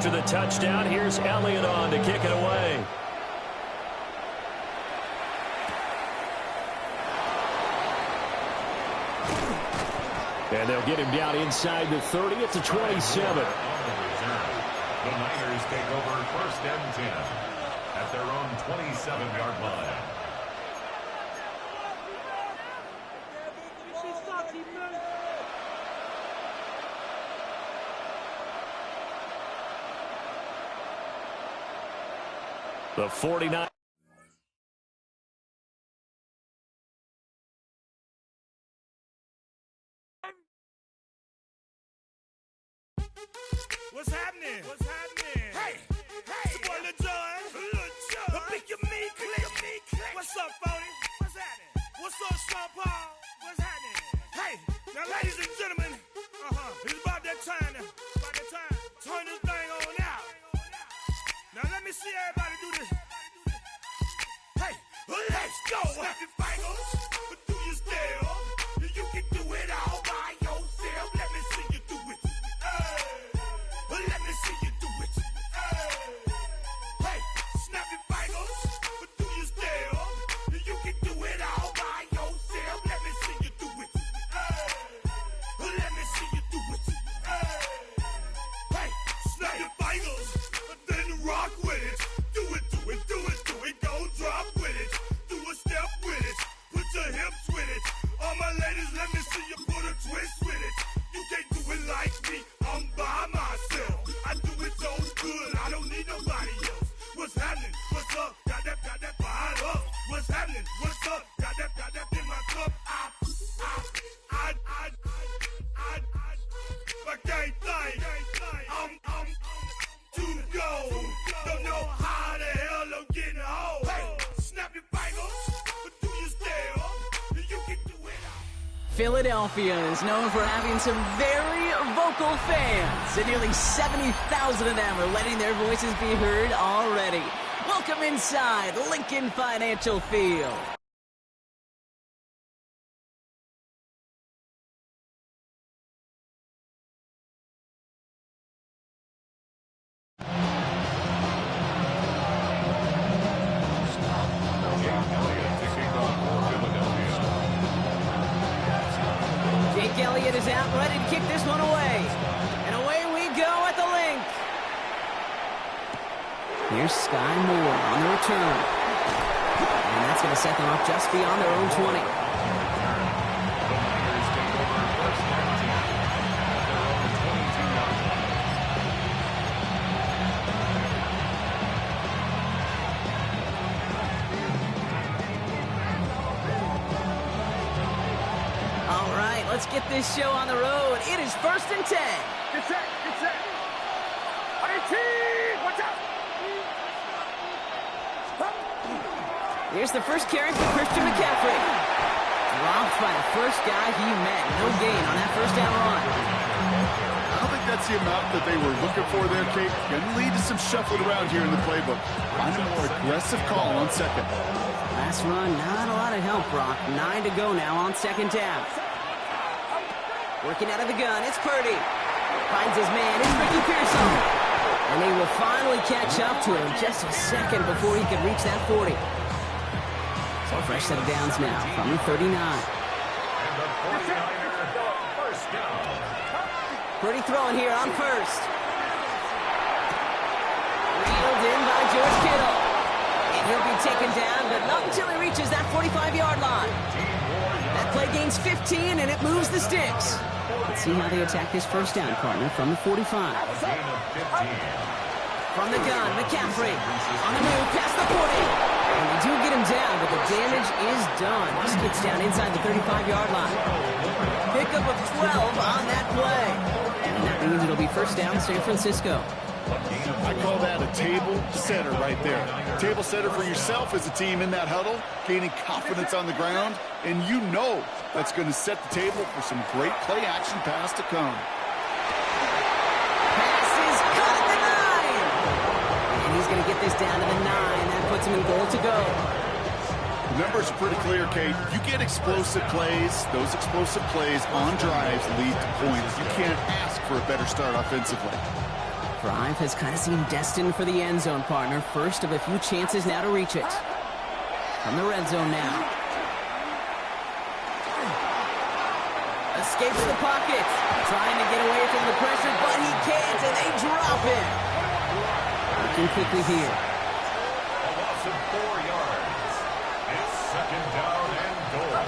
after the touchdown. Here's Elliott on to kick it away. And they'll get him down inside the 30 at the 27. The Niners take over first and 10 at their own 27-yard line. The 49. What's happening? What's happening? Hey, hey, it's your boy Lil Jon. A big your meat click. What's up, 40? What's happening? What's up, Sean Paul? What's happening? Hey, now, ladies and gentlemen, it's about that time. Turn this thing on out. Now, let me see everybody do this. Hey, let's go. Snap your fingers, do your step. You can do it all by yourself. Let me see you do it. Let me see you do it. Hey, snap your fingers, do your step. You can do it all by yourself. Let me see you do it. Let me see you do it. Hey, snap your fingers, then rock with it. Do it, do it, do it, do it. Don't drop with it. Do a step with it. Put your hips with it. All my ladies, let me see you put a twist with it. You can't do it like me. I'm by myself. I do it so good. I don't need nobody else. What's happening? What's up? Got that fired up. What's happening? What's up? Got that in my cup. I can't think. I'm to go. Don't know how the hell I'm getting home. Hey, snap your fingers, do your step. You can do it. Philadelphia is known for having some very vocal fans, and nearly 70,000 of them are letting their voices be heard already. Welcome inside Lincoln Financial Field. Jake Elliott is out, ready to kick this one away. And away we go at the link. Here's Sky Moore on the return. And that's going to set them up just beyond their own 20. All right, let's get this show on the road. It is 1st and 10. Get set. Watch out. Here's the first carry for Christian McCaffrey. Dropped by the first guy he met. No gain on that first down run. I don't think that's the amount that they were looking for there, Kate. Going to lead to some shuffling around here in the playbook. Find a more aggressive call on second. Last run, not a lot of help, Brock. 9 to go now on second down. Working out of the gun, it's Purdy. Finds his man, it's Ricky Pearson. And he will finally catch up to him just a second before he could reach that 40. So a fresh set of downs now from the 39. And the 49er first down. Purdy throwing here on first. Reeled in by George Kittle. And he'll be taken down, but not until he reaches that 45-yard line. That play gains 15, and it moves the sticks. Let's see how they attack this first down, partner, from the 45. From the gun, McCaffrey on the move past the 40. And they do get him down, but the damage is done. Just gets down inside the 35-yard line. Pickup of 12 on that play. And that means it'll be first down San Francisco. I call that a table setter right there. Table setter for yourself as a team in that huddle, gaining confidence on the ground, and you know that's going to set the table for some great play-action pass to come. Pass is caught at the 9. And he's going to get this down to the 9. That puts him in goal to go. The numbers are pretty clear, Kate. You get explosive plays. Those explosive plays on drives lead to points. You can't ask for a better start offensively. Drive has kind of seemed destined for the end zone, partner. First of a few chances now to reach it. From the red zone now. Escapes the pocket. Trying to get away from the pressure, but he can't, and they drop it. Looking quickly here. A loss of 4 yards. It's second down and goal.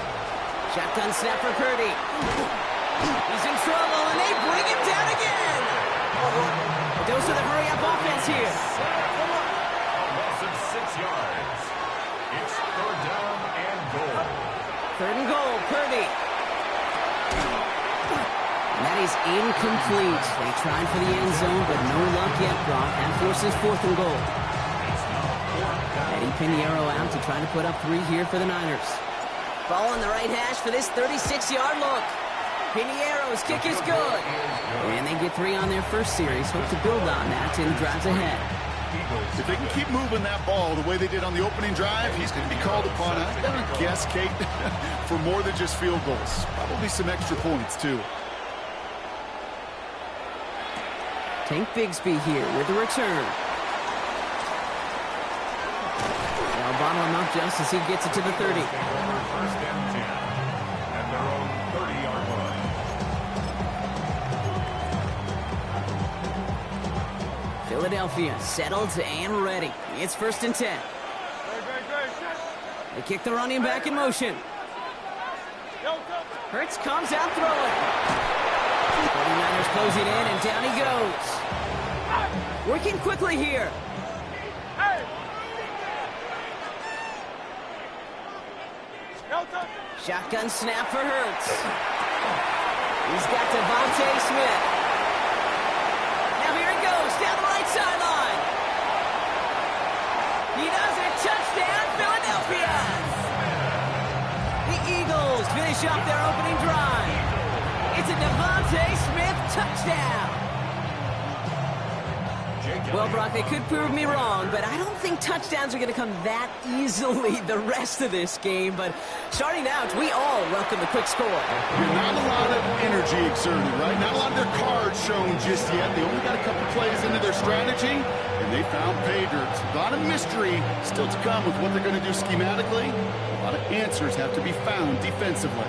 Shotgun snap for Purdy. He's in trouble, and they bring him down again. A dose of the hurry-up offense here. A loss of 6 yards. It's third down and goal. Third and goal, Purdy. And that is incomplete. They tried for the end zone, but no luck yet, Brock. That forces fourth and goal. Eddie Pinheiro out to try to put up 3 here for the Niners. Ball on the right hash for this 36-yard look. Pinheiro's kick is good. And they get 3 on their first series. Hope to build on that in the drives ahead. If they can keep moving that ball the way they did on the opening drive, he's going to be called upon, I'm going to guess, Kate, for more than just field goals. Probably some extra points, too. Tank Bixby here with the return. They'll bottle him up just as he gets it to the 30. First and 10 at their own 30-yard line. Philadelphia settled and ready. It's first and 10. They kick the running back in motion. Hurts comes out throwing. 49ers closing in, and down he goes. Working quickly here. Shotgun snap for Hurts. He's got Devontae Smith. Now here he goes, down the right sideline. He does it. Touchdown, Philadelphia. The Eagles finish off their opening drive. It's a Devontae Smith touchdown. Well, Brock, they could prove me wrong, but I don't think touchdowns are going to come that easily the rest of this game. But starting out, we all welcome the quick score. Not a lot of energy exerted, right? Not a lot of their cards shown just yet. They only got a couple plays into their strategy, and they found pay dirt. A lot of mystery still to come with what they're going to do schematically. A lot of answers have to be found defensively.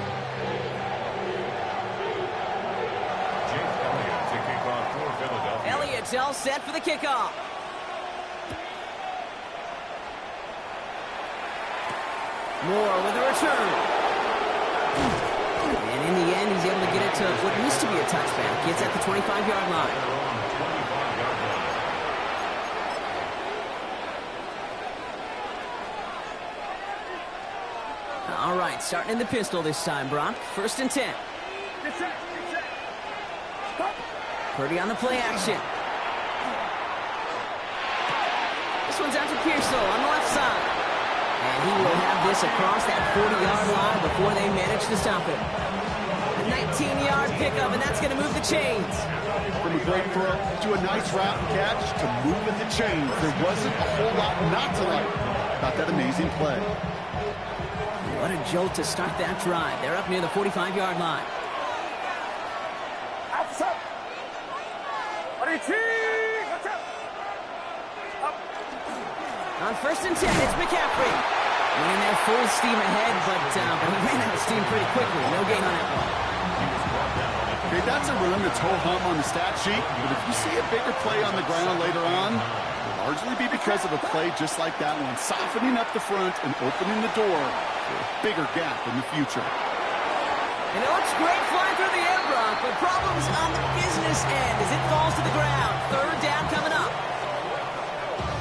Elliott's all set for the kickoff. Moore with a return. And in the end, he's able to get it to what used to be a touchback. Gets at the 25-yard line. All right, starting in the pistol this time, Brock. First and 10. Purdy on the play action. This one's out to Pearsall on the left side. And he will have this across that 40-yard line before they manage to stop it. A 19-yard pickup, and that's going to move the chains. From a great throw to a nice route and catch to moving the chains. There wasn't a whole lot not to like about that amazing play. What a jolt to start that drive. They're up near the 45-yard line. On first and 10, it's McCaffrey. Running there full steam ahead, but he ran out of steam pretty quickly. No gain on that one. Okay, that's a run that's ho-hum on the stat sheet, but if you see a bigger play on the ground later on, it'll largely be because of a play just like that one, softening up the front and opening the door for a bigger gap in the future. And it looks great flying through the air, Brock, but problems on the business end as it falls to the ground. Third down coming up.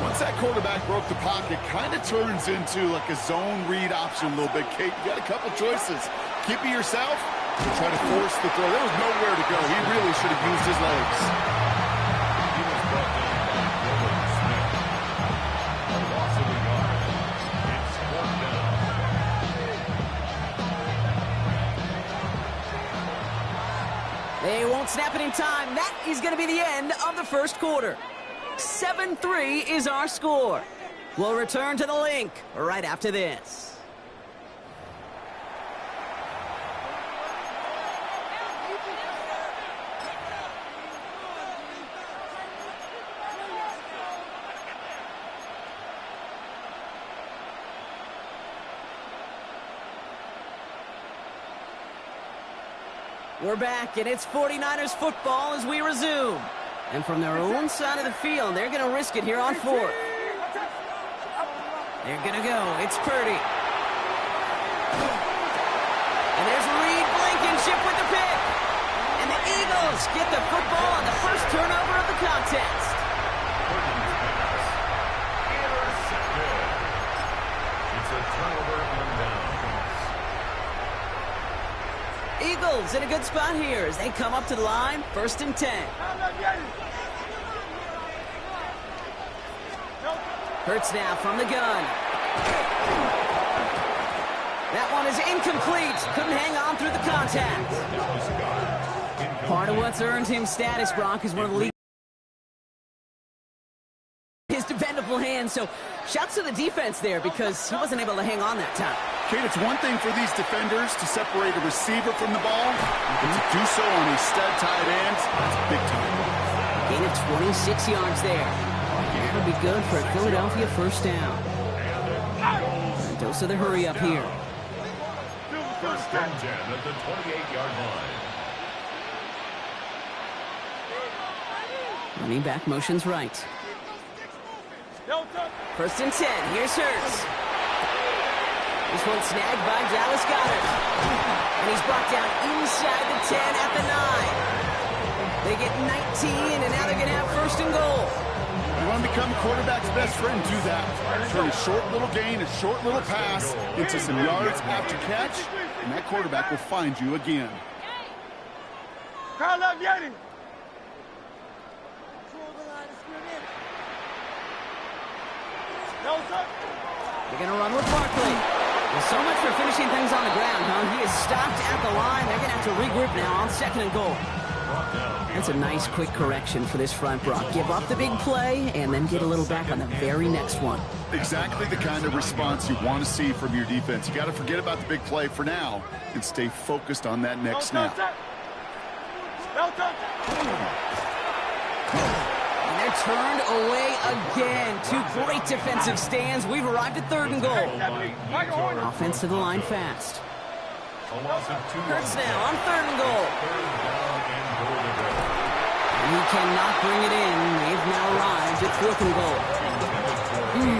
Once that quarterback broke the pocket, kind of turns into like a zone read option a little bit, Kate. You got a couple choices. Keep it yourself or try to force the throw. There was nowhere to go. He really should have used his legs. He was brought down by Robert Smith. A loss of a yard. It's fourth down. They won't snap it in time. That is going to be the end of the first quarter. 7-3 is our score. We'll return to the link right after this. We're back, and it's 49ers football as we resume. And from their own side of the field, they're going to risk it here on fourth. They're going to go. It's Purdy. And there's Reed Blankenship with the pick. And the Eagles get the football on the first turnover of the contest. Intercepted. It's a turnover on downs. Eagles in a good spot here as they come up to the line, 1st and 10. Hurts now from the gun. That one is incomplete. Couldn't hang on through the contact. Part of what's earned him status, Brock, is one of the league's his dependable hands. So shouts to the defense there because he wasn't able to hang on that time. Kate, it's one thing for these defenders to separate a receiver from the ball, but to do so on a stud tight end, that's big time. Gain of 26 yards there. That'll be good for a Philadelphia first down. A dose of the hurry up here. 1st and 10 at the 28-yard line. Running back motions right. 1st and 10. Here's Hurts. This one snagged by Dallas Goedert. And he's brought down inside the 10 at the 9. They get 19, and now they're going to have 1st and goal. You want to become a quarterback's best friend, do that. Turn a short little gain, a short little pass into some yards after catch, and that quarterback will find you again. They're going to run with Barkley. Well, so much for finishing things on the ground, huh? He is stopped at the line. They're going to have to regroup now on 2nd and goal. That's a nice quick correction for this front, Brock. Give up the big play and then get a little back on the very next one. Exactly the kind of response you want to see from your defense. You got to forget about the big play for now and stay focused on that next snap. And they're turned away again. 2 great defensive stands. We've arrived at 3rd and goal. Offense to the line fast. Hurts now on 3rd and goal. And he cannot bring it in. They've now arrived at 4th and goal.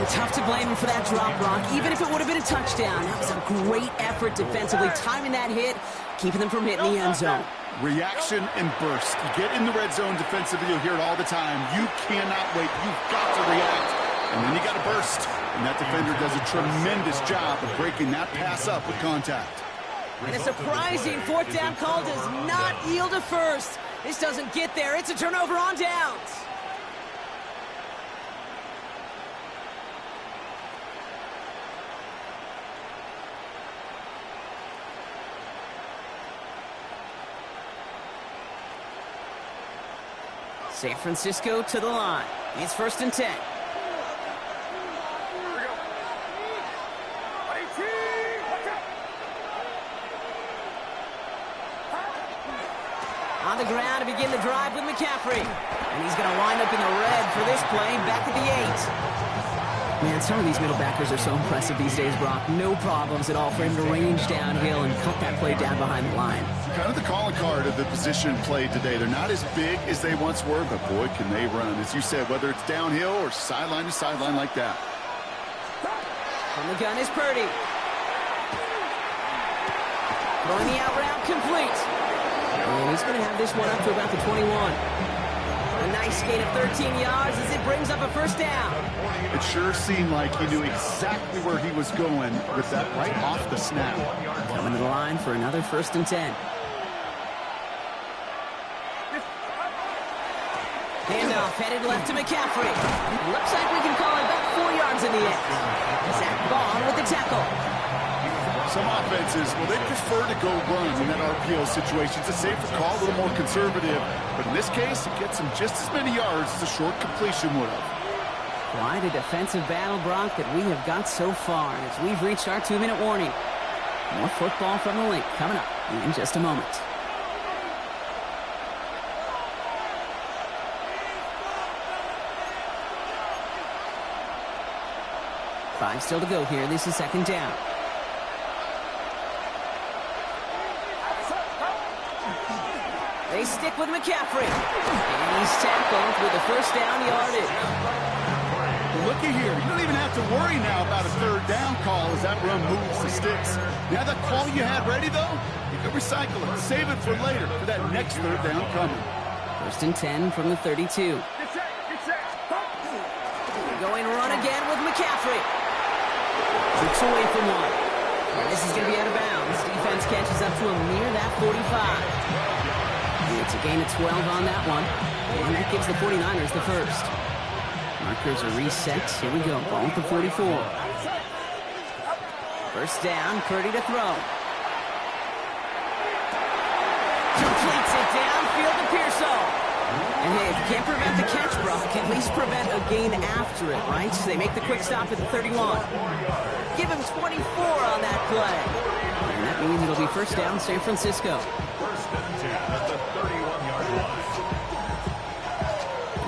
Tough to blame him for that drop, Brock. Even if it would have been a touchdown, that was a great effort defensively, timing that hit, keeping them from hitting the end zone. Reaction and burst. You get in the red zone defensively, you'll hear it all the time. You cannot wait. You've got to react. And then you got to burst. And that defender does a tremendous job of breaking that pass up with contact. And a surprising 4th down call does not yield a 1st. This doesn't get there. It's a turnover on downs. San Francisco to the line. It's 1st and 10. On the ground to begin the drive with McCaffrey. And he's going to wind up in the red for this play back at the 8. Man, some of these middle backers are so impressive these days, Brock. No problems at all for him to range downhill and cut that play down behind the line. Kind of the calling card of the position played today. They're not as big as they once were, but boy, can they run. As you said, whether it's downhill or sideline to sideline like that. From the gun is Purdy. Throwing the out route complete. And he's going to have this one up to about the 21. A nice gain of 13 yards as it brings up a 1st down. It sure seemed like he knew exactly where he was going with that right off the snap. Coming to the line for another 1st and 10. Handoff headed left to McCaffrey. Looks like we can call it about 4 yards in the end. Zach Bond with the tackle. Some offenses, well, they prefer to go run in that RPO situation. It's a safer call, a little more conservative. But in this case, it gets them just as many yards as a short completion would have. Quite a defensive battle, Brock, that we have got so far as we've reached our 2-minute warning. More football from the link coming up in just a moment. Five still to go here. This is 2nd down. They stick with McCaffrey. And he's tackled with the first down yardage. Looky here. You don't even have to worry now about a third down call as that run moves the sticks. Now that call you had ready, though, you can recycle it. Save it for later for that next third down coming. First and 10 from the 32. Going run again with McCaffrey. 6 away from one. And this is going to be out of bounds. Defense catches up to him near that 45. And it's a gain of 12 on that one. And that gives the 49ers the first. Markers are reset. Here we go. Ball at the 44. First down, Purdy to throw. Completes it downfield to Pearsall. And hey, if you can't prevent the catch, Brock, at least prevent a gain after it, right? So they make the quick stop at the 31. Give him 24 on that play. And that means it'll be first down, San Francisco. First and 10 at the 31-yard line.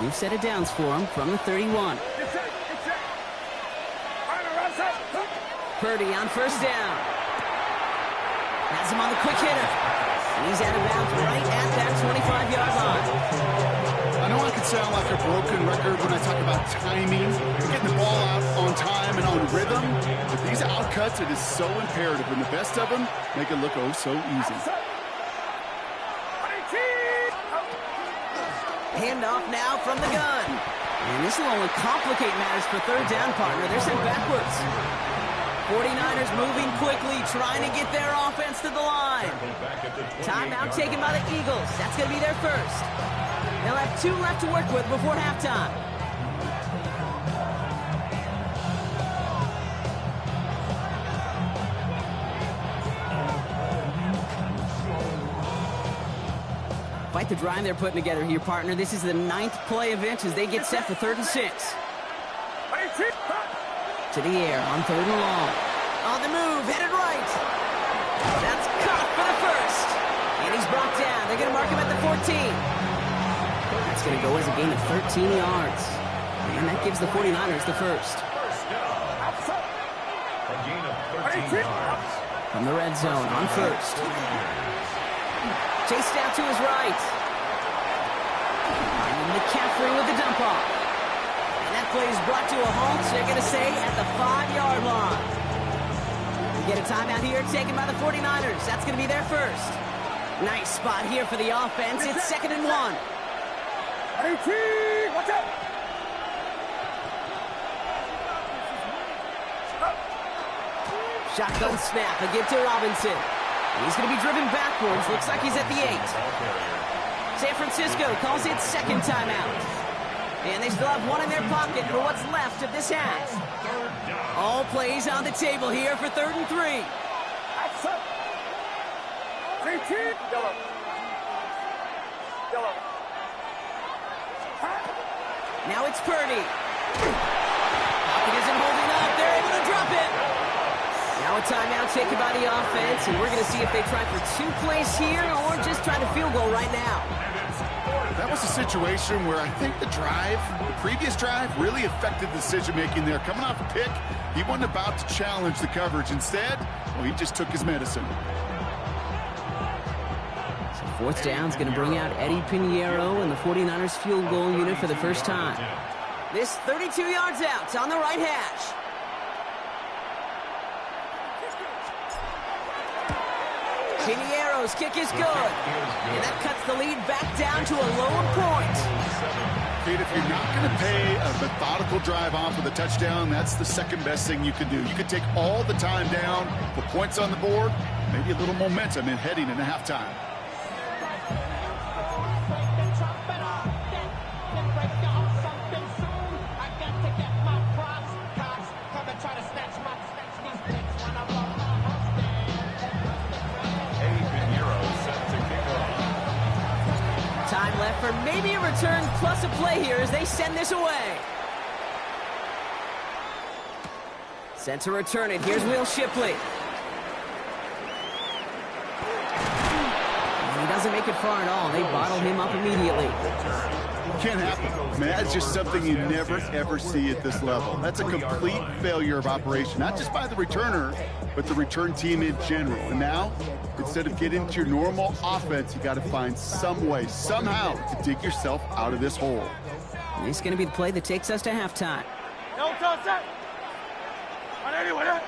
New set of downs for him from the 31. Purdy on first down. Has him on the quick hitter. And he's out of bounds right at that 25-yard line. I know I could sound like a broken record when I talk about timing, getting the ball out on time and on rhythm, but these outcuts, it is so imperative, and the best of them make it look oh so easy. Handoff now from the gun. And this will only complicate matters for third down, partner. They're sent backwards. 49ers moving quickly, trying to get their offense to the line. Timeout taken by the Eagles. That's going to be their first. They'll have 2 left to work with before halftime. Quite the drive they're putting together here, partner. This is the 9th play of inch as they get set for 3rd and 6. To the air on 3rd and long. On the move, headed right. That's caught for the first. And he's brought down. They're going to mark him at the 14. That's going to go as a gain of 13 yards. And that gives the 49ers the first. A gain of 13 yards. From the red zone on first. Chased out to his right. And McCaffrey with the dump off. And that play is brought to a halt, they're going to say, at the 5-yard line. We get a timeout here taken by the 49ers. That's going to be their first. Nice spot here for the offense. It's 2nd and 1. Watch out! Shotgun snap, a give to Robinson. He's going to be driven backwards. Looks like he's at the 8. San Francisco calls it second timeout. And they still have 1 in their pocket for what's left of this half. All plays on the table here for 3rd and 3. Now it's Purdy. Pocket isn't holding up. They're able to drop it. Now a timeout taken by the offense, and we're going to see if they try for 2 plays here or just try to field goal right now. That was a situation where I think the previous drive, really affected decision-making there. Coming off a pick, he wasn't about to challenge the coverage. Instead, well, he just took his medicine. So 4th down is going to bring out Eddie Pinheiro and the 49ers field goal unit for the first time. This 32 yards out. It's on the right hash. Pinheiro's kick is good. And that cuts the lead back down to a lower point. Pete, if you're not going to pay a methodical drive off with a touchdown, that's the second best thing you can do. You can take all the time down, put points on the board, maybe a little momentum in heading into halftime. Time left for maybe a return plus a play here as they send this away. Set to return it. Here's Will Shipley. And he doesn't make it far at all. They bottle him up immediately. Can't happen. I mean, that's just something you never, ever see at this level. That's a complete failure of operation, not just by the returner, but the return team in general. And now, instead of getting into your normal offense, you got to find some way, somehow, to dig yourself out of this hole. And it's going to be the play that takes us to halftime. Don't touch that. Anyway, that.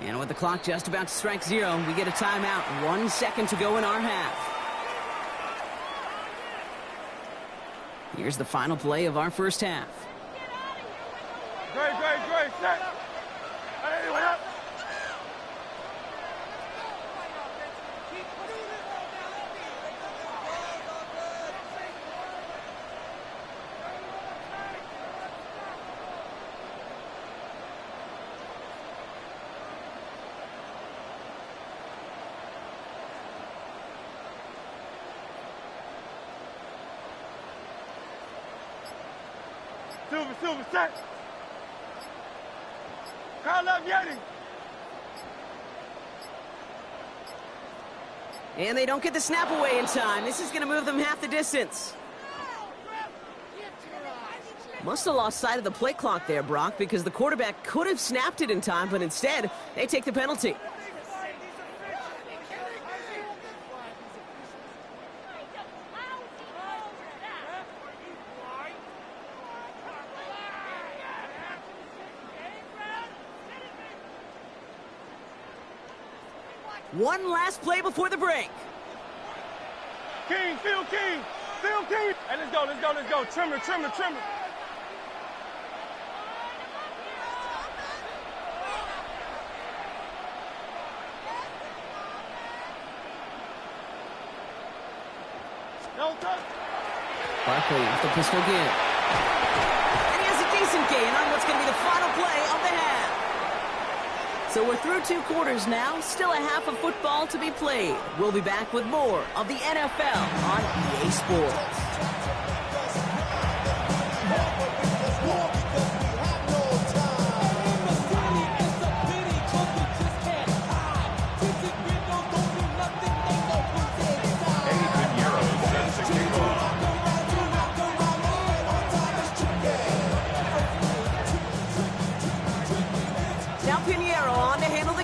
And with the clock just about to strike 0, we get a timeout. 1 second to go in our half. Here's the final play of our first half. Great, set. Anyway, that. Silver, set. Call up Yeti. And they don't get the snap away in time. This is going to move them half the distance. Must have lost sight of the play clock there, Brock, because the quarterback could have snapped it in time, but instead, they take the penalty. One last play before the break. King. Hey, let's go. Trimmer. Don't touch. Barkley with the pistol again. And he has a decent gain on what's going to be the final play of the half. So we're through 2 quarters now, still a half of football to be played. We'll be back with more of the NFL on EA Sports.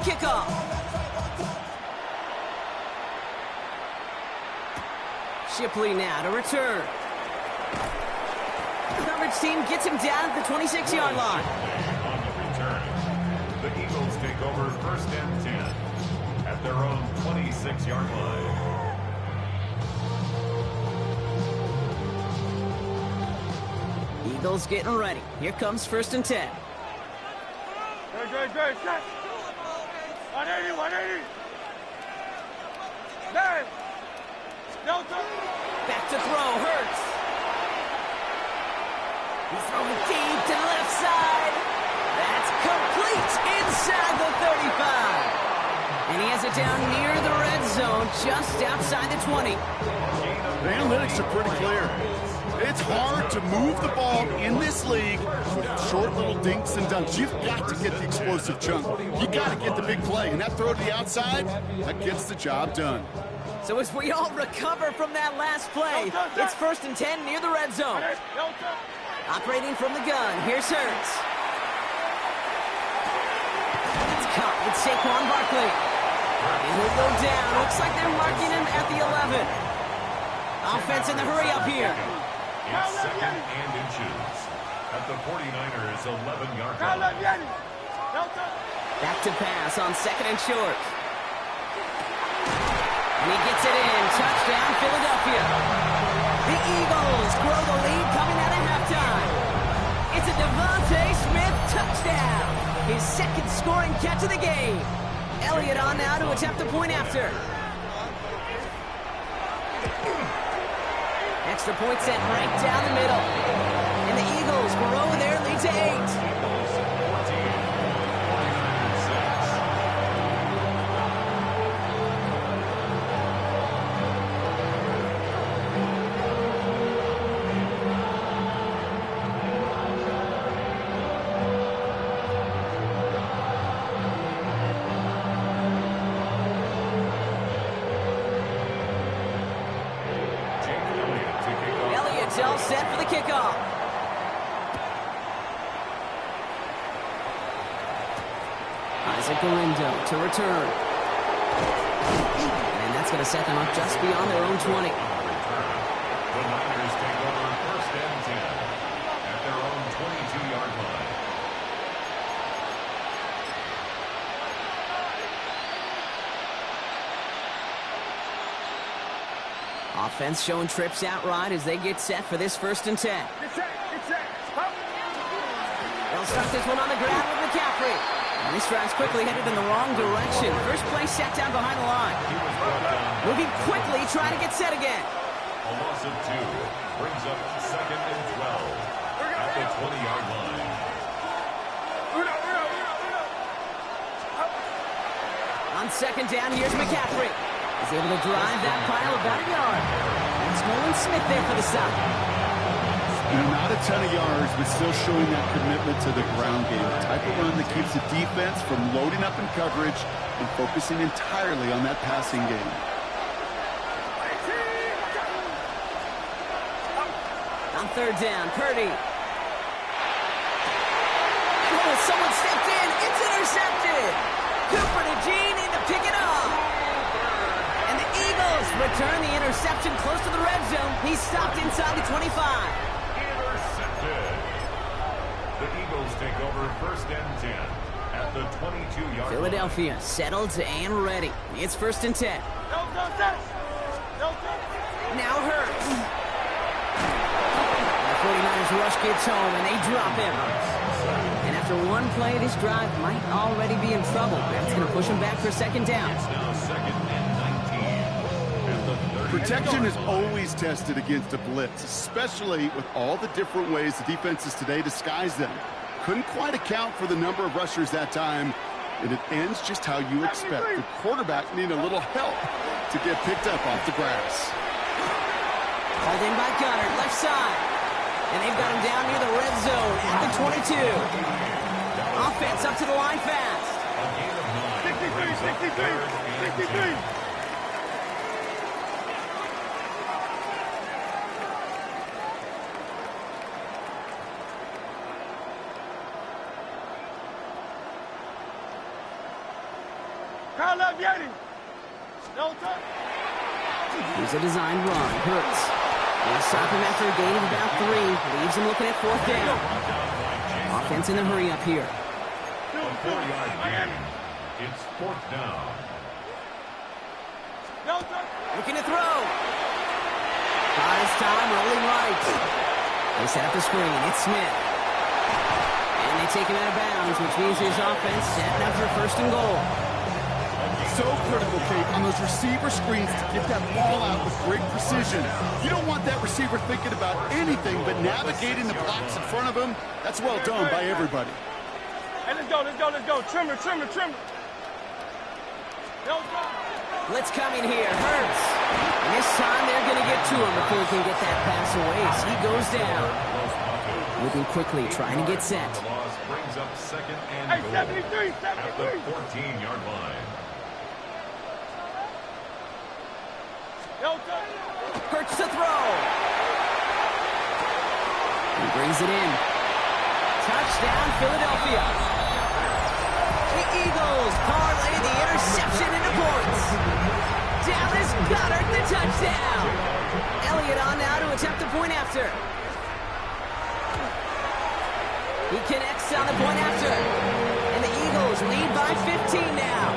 Kickoff. Shipley now to return. The coverage team gets him down at the 26-yard line. On the return, the Eagles take over 1st and 10 at their own 26-yard line. Eagles getting ready. Here comes 1st and 10. Great, set. 180. There. Back to throw, Hurts. He's throwing deep to the left side. That's complete inside the 35. And he has it down near the red zone, just outside the 20. The analytics are pretty clear. It's hard to move the ball in this league with short little dinks and dunks. You've got to get the explosive chunk. You got to get the big play. And that throw to the outside, that gets the job done. So as we all recover from that last play, it's 1st and 10 near the red zone. Operating from the gun, here's Hurts. It's caught with Saquon Barkley. And he'll go down. Looks like they're marking him at the 11. Offense in the hurry up here. It's 2nd and inches at the 49ers 11-yard line. Back to pass on 2nd and short. And he gets it in. Touchdown, Philadelphia. The Eagles grow the lead coming out of halftime. It's a Devontae Smith touchdown. His 2nd scoring catch of the game. Elliott on now to attempt the point after. Extra point set right down the middle. And the Eagles grow their lead to 8. Is it Galindo to return? And that's going to set them up just beyond their own 20. The Niners take over first and 10 at their own 22-yard line. Offense showing trips outright as they get set for this first and 10. They'll start this one on the ground with McCaffrey. And this drive's quickly headed in the wrong direction. First play set down behind the line. Moving quickly, trying to get set again. A loss of 2 brings up second and 12 at the 20-yard line. On second down, here's McCaffrey. He's able to drive that pile about a yard. That's Nolan Smith there for the stop. Not a ton of yards, but still showing that commitment to the ground game. The type of run that keeps the defense from loading up in coverage and focusing entirely on that passing game. On third down, Purdy. Oh, someone stepped in. It's intercepted. Cooper to Gene in to pick it up. And the Eagles return the interception close to the red zone. He's stopped inside the 25. Intercepted. The Eagles take over first and 10 at the 22-yard line. Philadelphia settled and ready. It's first and 10. Now Hurts. The 49ers rush gets home and they drop him. And after one play, this drive might already be in trouble. That's going to push him back for second down. It's now second and 19 at the 30. Protection is always tested against a blitz, especially with all the different ways the defenses today disguise them. Couldn't quite account for the number of rushers that time, and it ends just how you expect. The quarterback needing a little help to get picked up off the grass. Called in by Gunner, left side. And they've got him down near the red zone at the 22. Offense up to the line fast. A gain of 9. 63. Crowd up, Yeti. No touch. Here's a designed run. Hurts. They'll stop him after a gain of about 3. Leaves him looking at fourth down. Offense in the hurry up here. A 4-yard gain. It's fourth down. No touch. Looking to throw. Got his time, rolling right. They set up the screen. It's Smith. And they take him out of bounds, which means his offense setting up for first and goal. So critical, Kate, on those receiver screens to get that ball out with great precision. You don't want that receiver thinking about anything but navigating the blocks in front of him. That's well done by everybody. Hey, let's go. Trimmer. No touch. Blitz coming here. Hurts. And this time they're going to get to him before he can get that pass away. So he goes down. Moving quickly, trying to get set. The loss brings up second and Hey, goal 73. at the 14-yard line. No touch. Hurts to throw. He brings it in. Touchdown, Philadelphia. The Eagles parlay the interception into points. Dallas Goedert the touchdown. Elliott on now to attempt the point after. He connects on the point after. And the Eagles lead by 15 now.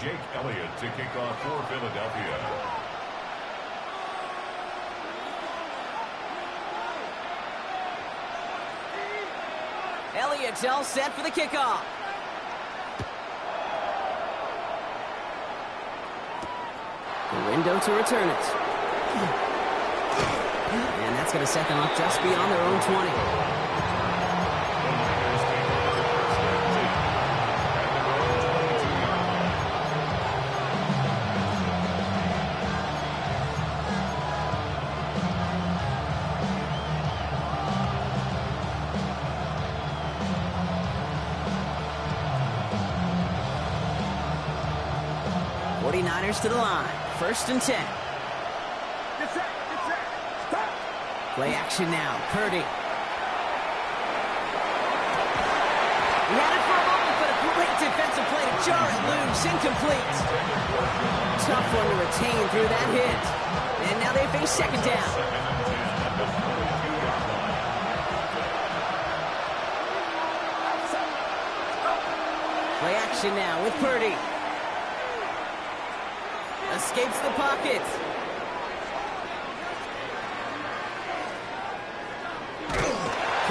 Jake Elliott to kick off for Philadelphia. Elliott's all set for the kickoff. The window to return it. And that's going to set them up just beyond their own 20. 49ers to the line. 1st and 10. Play action now. Purdy. He had it for a moment, but a great defensive play to jar it loose. Incomplete. Tough one to retain through that hit. And now they face 2nd down. Play action now with Purdy. Escapes the pocket.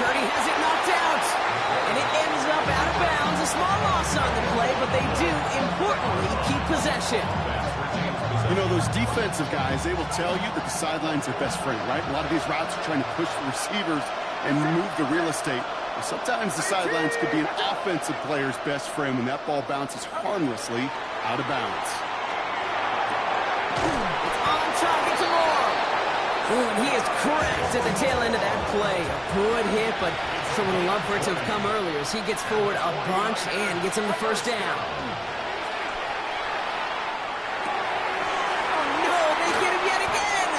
Purdy has it knocked out. And it ends up out of bounds. A small loss on the play, but they do, importantly, keep possession. You know, those defensive guys, they will tell you that the sideline's their best friend, right? A lot of these routes are trying to push the receivers and move the real estate. But sometimes the sidelines could be an offensive player's best friend when that ball bounces harmlessly out of bounds. On target to Moore. Ooh, and he is cracked at the tail end of that play. A good hit, but someone would love for it to have come earlier as he gets forward a bunch and gets him the 1st down. Oh, no, they get him yet again.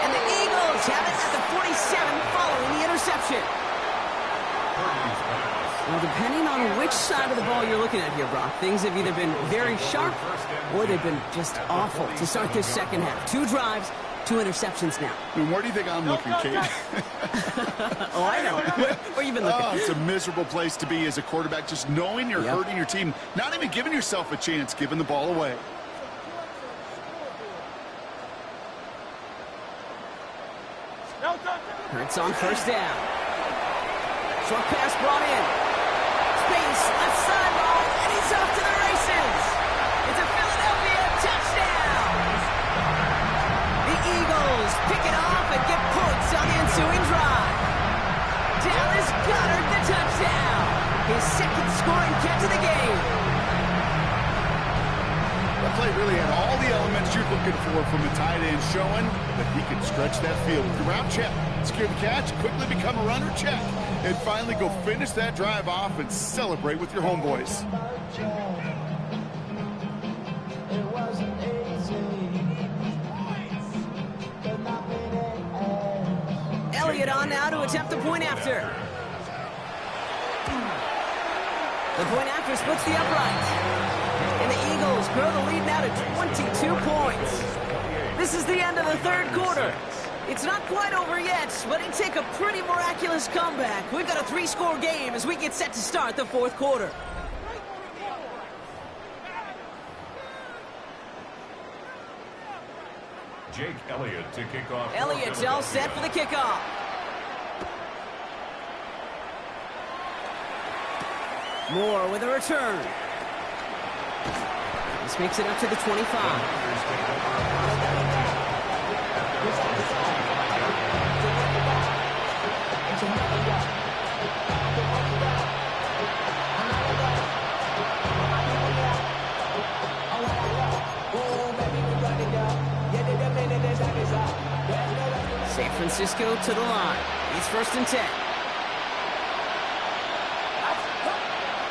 And the Eagles have it at the 47 following the interception. Well, depending on which side of the ball you're looking at here, Brock, things have either been very sharp or they've been just awful to start this 2nd half. 2 drives, 2 interceptions now. And where do you think I'm looking, Kate? Oh, I know. Where you been looking? Oh, it's a miserable place to be as a quarterback, just knowing you're hurting your team, not even giving yourself a chance, giving the ball away. Hurts on 1st down. Short pass brought in. Space, left sideline, and he's off to the races. It's a Philadelphia touchdown. The Eagles pick it off and get points on the ensuing drive. Dallas Goedert the touchdown. His 2nd scoring catch of the game. That play really had all the elements you're looking for from a tight end, showing that he can stretch that field with the route check, secure the catch, quickly become a runner check, and finally go finish that drive off and celebrate with your homeboys. Elliott on now to attempt the point after. The point after splits the upright. And the Eagles grow the lead now to 22 points. This is the end of the 3rd quarter. It's not quite over yet, but it'd take a pretty miraculous comeback. We've got a 3-score game as we get set to start the 4th quarter. Jake Elliott to kick off. Elliott's all set for the kickoff. Moore with a return. This makes it up to the 25. San Francisco to the line. It's 1st and 10.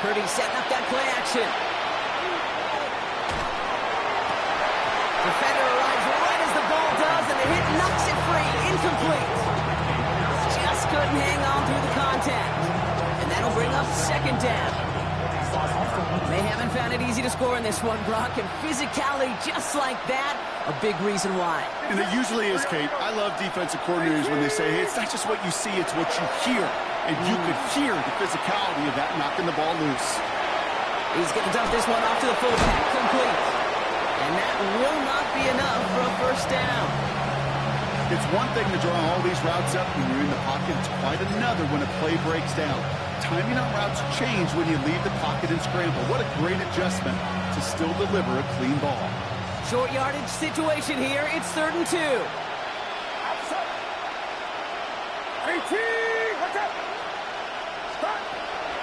Purdy setting up that play action. Defender arrives right as the ball does, and the hit knocks it free. Incomplete. Just couldn't hang on through the contact. And that'll bring up 2nd down. They haven't found it easy to score in this one, Brock, and physicality just like that, a big reason why. And it usually is, Kate. I love defensive coordinators when they say, hey, it's not just what you see, it's what you hear. And you could hear the physicality of that knocking the ball loose. He's going to dump this one off to the fullback, complete. And that will not be enough for a 1st down. It's one thing to draw all these routes up when you're in the pocket. It's quite another when a play breaks down. Timing on routes change when you leave the pocket and scramble. What a great adjustment to still deliver a clean ball. Short yardage situation here. It's 3rd and 2.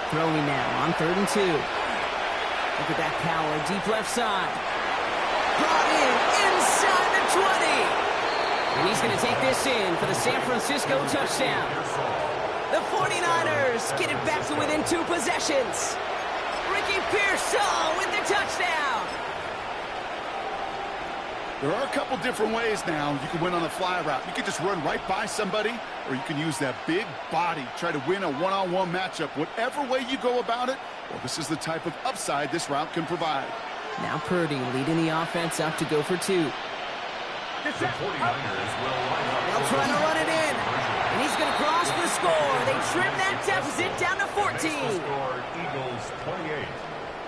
Throwing now on 3rd and 2. Look at that power, deep left side. Brought in inside the 20. And he's going to take this in for the San Francisco touchdown. The 49ers get it back to within 2 possessions. Ricky Pearsall with the touchdown. There are a couple different ways now. You can win on the fly route. You can just run right by somebody, or you can use that big body, try to win a one-on-one matchup. Whatever way you go about it, well, this is the type of upside this route can provide. Now Purdy leading the offense up to go for 2. The 49ers will line up. They'll try to run it in. And he's going to cross the score. They trim that deficit down to 14. Score, Eagles 28.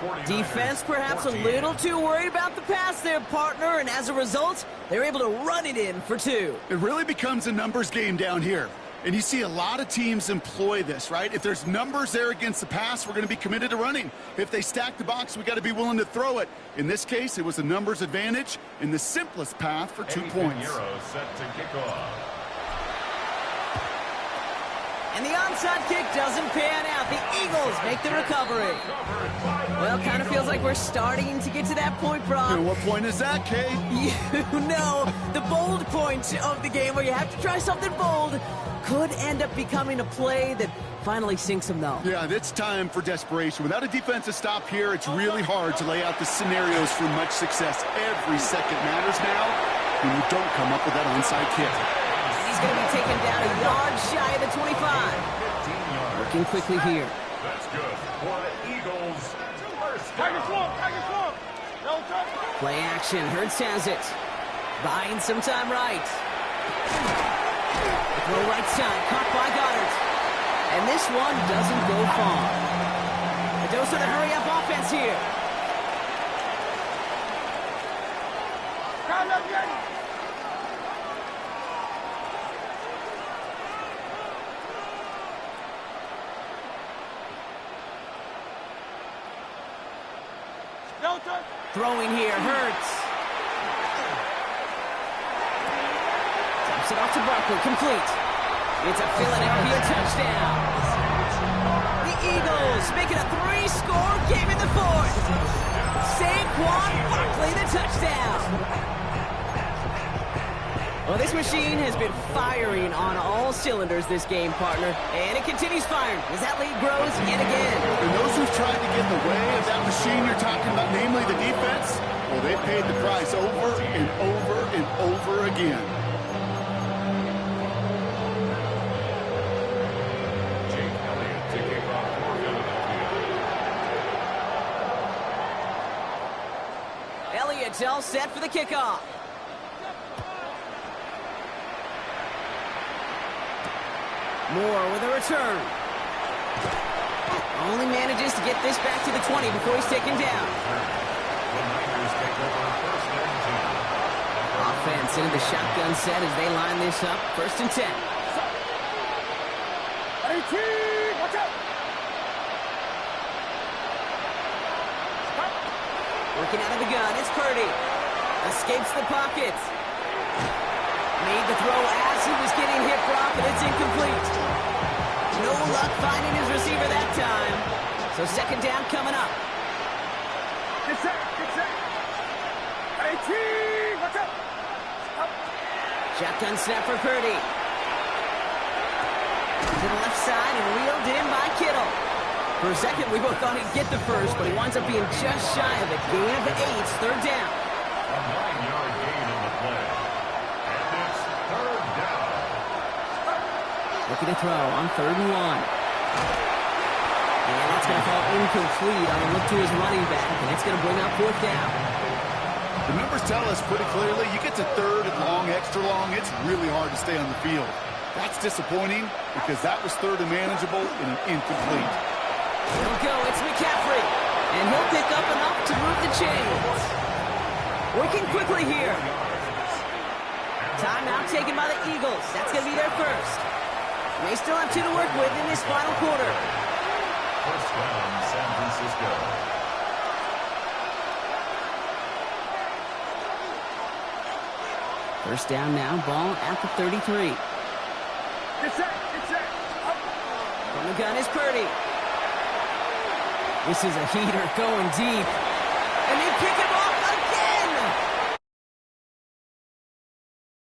49ers Defense perhaps 14. a little too worried about the pass there, partner, and as a result, they're able to run it in for 2. It really becomes a numbers game down here. And you see a lot of teams employ this, right? If there's numbers there against the pass, we're going to be committed to running. If they stack the box, we got to be willing to throw it. In this case, it was a numbers advantage and the simplest path for 2 points. Pinheiro set to kick off. And the onside kick doesn't pan out. The Eagles make the recovery. Well, kind of feels like we're starting to get to that point, Brock. And what point is that, Kay? You know, the bold point of the game where you have to try something bold could end up becoming a play that finally sinks them, though. Yeah, it's time for desperation. Without a defensive stop here, it's really hard to lay out the scenarios for much success. Every second matters now when you don't come up with that onside kick. He's going to be taken down a yard shy of the 25. Working quickly here. That's good for the Eagles. First Tiger down. swamp, Tiger swamp. No touch. Play action. Hurts has it. Buying some time right. Throw right side. Caught by Goddard. And this one doesn't go far. A dose of the hurry-up offense here. Down up, Yanni. No touch. Throwing here. Hurts. Drops it off to Barkley. Complete. It's a Philadelphia touchdown. The Eagles make it a 3-score game in the 4th. Saquon Barkley the touchdown. Well, this machine has been firing on all cylinders this game, partner. And it continues firing as that lead grows yet again. And those who've tried to get in the way of that machine you're talking about, namely the defense, well, they paid the price over and over and over again. Jake Elliott to kick off for Philadelphia. Elliott all set for the kickoff. Moore with a return. Only manages to get this back to the 20 before he's taken down. The Niners take over first and 10. Offense into the shotgun set as they line this up. 1st and 10. 18, watch out. Working out of the gun. It's Purdy. Escapes the pocket. Made the throw as he was getting hit, Brock, and it's incomplete. No luck finding his receiver that time. So 2nd down coming up. Get set, get set. 18, watch out. Shotgun snap for Purdy. To the left side and reeled in by Kittle. For a second, we both thought he'd get the first, but he winds up being just shy of a gain of 8. 3rd down. A 9-yard gain on the play. And it's 3rd down. Looking to throw on 3rd and 1. And that's going to fall incomplete on a look to his running back, and it's going to bring up 4th down. The numbers tell us pretty clearly, you get to 3rd and long, extra long, it's really hard to stay on the field. That's disappointing because that was 3rd and manageable and an incomplete. He'll go. It's McCaffrey. And he'll pick up enough to move the chains. Working quickly here. Timeout taken by the Eagles. That's going to be their first. They still have 2 to work with in this final quarter. First down, San Francisco. First down now. Ball at the 33. Get set, get set. Up. From the gun is Purdy. This is a heater going deep.